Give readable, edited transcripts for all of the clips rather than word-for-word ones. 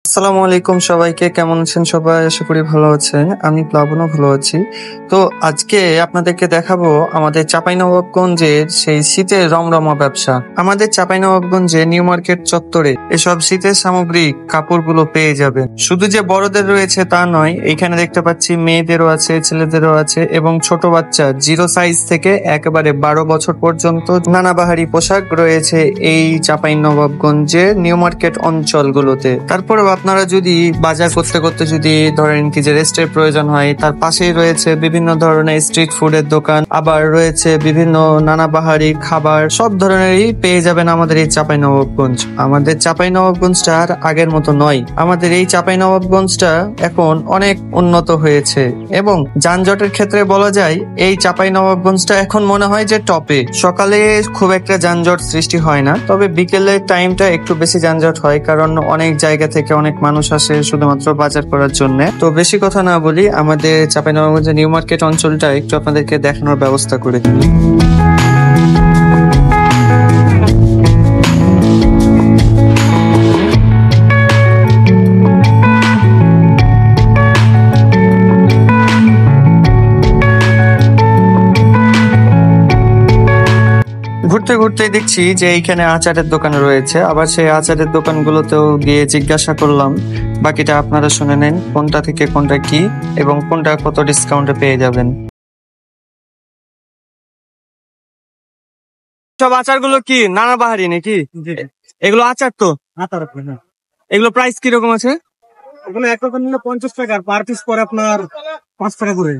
আসসালামু আলাইকুম সবাইকে, কেমন আছেন সবাই? আশা করি ভালো আছেন। আমি প্লাবনও ভালো আছি। তো আজকে আপনাদেরকে দেখাবো আমাদের চাঁপাইনবাবগঞ্জের সেই শীতের রমরমা ব্যবসা। আমাদের চাঁপাইনবাবগঞ্জে নিউ মার্কেট চত্বরে এসব শীতের সামগ্রিক কাপড়গুলো পেয়ে যাবেন। শুধু যে বড়দের রয়েছে তা নয়, এখানে দেখতে পাচ্ছি মেয়েদেরও আছে, ছেলেদেরও আছে এবং ছোট বাচ্চা 0 সাইজ থেকে একেবারে 12 বছর পর্যন্ত নানা বাহারি পোশাক রয়েছে এই চাঁপাইনবাবগঞ্জের নিউ মার্কেট অঞ্চলগুলোতে। তারপরেও আপনারা যদি বাজার করতে করতে যদি ধরেন কি যে রেস্টের প্রয়োজন হয়, তার পাশেই রয়েছে বিভিন্ন ধরনের স্ট্রিট ফুডের দোকান, আবার রয়েছে বিভিন্ন নানা বাহারি খাবার, সব ধরনেরই পেয়ে যাবেন আমাদের এই চাঁপাইনবাবগঞ্জ। আমাদের চাঁপাইনবাবগঞ্জটা আর আগের মতো নয়। আমাদের এই চাঁপাইনবাবগঞ্জটা এখন অনেক উন্নত হয়েছে এবং যানজটের ক্ষেত্রে বলা যায় এই চাঁপাইনবাবগঞ্জটা এখন মনে হয় যে টপে। সকালে খুব একটা যানজট সৃষ্টি হয় না, তবে বিকেলের টাইমটা একটু বেশি যানজট হয়, কারণ অনেক জায়গা থেকে অনেক মানুষ আসে শুধুমাত্র বাজার করার জন্য। তো বেশি কথা না বলি, আমাদের চাঁপাইনবাবগঞ্জের নিউ মার্কেট অঞ্চলটা একটু আপনাদেরকে দেখানোর ব্যবস্থা করে দিই। ঘুরতে ঘুরতে দেখছি যে এইখানে আচারের দোকান রয়েছে, আবার সেই আচারের দোকানগুলোতেও গিয়ে জিজ্ঞাসা করলাম। বাকিটা আপনারা শুনে নেন, কোনটা থেকে কোনটা কি এবং কোনটা কত ডিসকাউন্টে পেয়ে যাবেন। সব আচারগুলো কি নানা বাহারি নাকি? এগুলো আচার তো? এগুলো প্রাইস কিরকম আছে? ওখানে এক রকম নিলে 50 টাকা, আর পার পিস পরে আপনার 5 টাকা করে।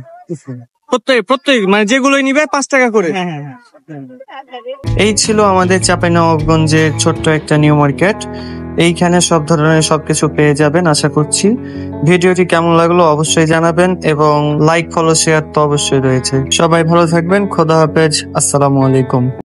প্রত্যেক প্রত্যেক মানে যেগুলোই নিবে 5 টাকা করে। হ্যাঁ। এই ছিল আমাদের চাঁপাইনবাবগঞ্জের ছোট্ট একটা নিউ মার্কেট। এইখানে সব ধরনের সবকিছু পেয়ে যাবেন আশা করছি। ভিডিওটি কেমন লাগলো অবশ্যই জানাবেন এবং লাইক, ফলো, শেয়ার তো অবশ্যই রয়েছে। সবাই ভালো থাকবেন, খোদা হাফেজ, আসসালামু আলাইকুম।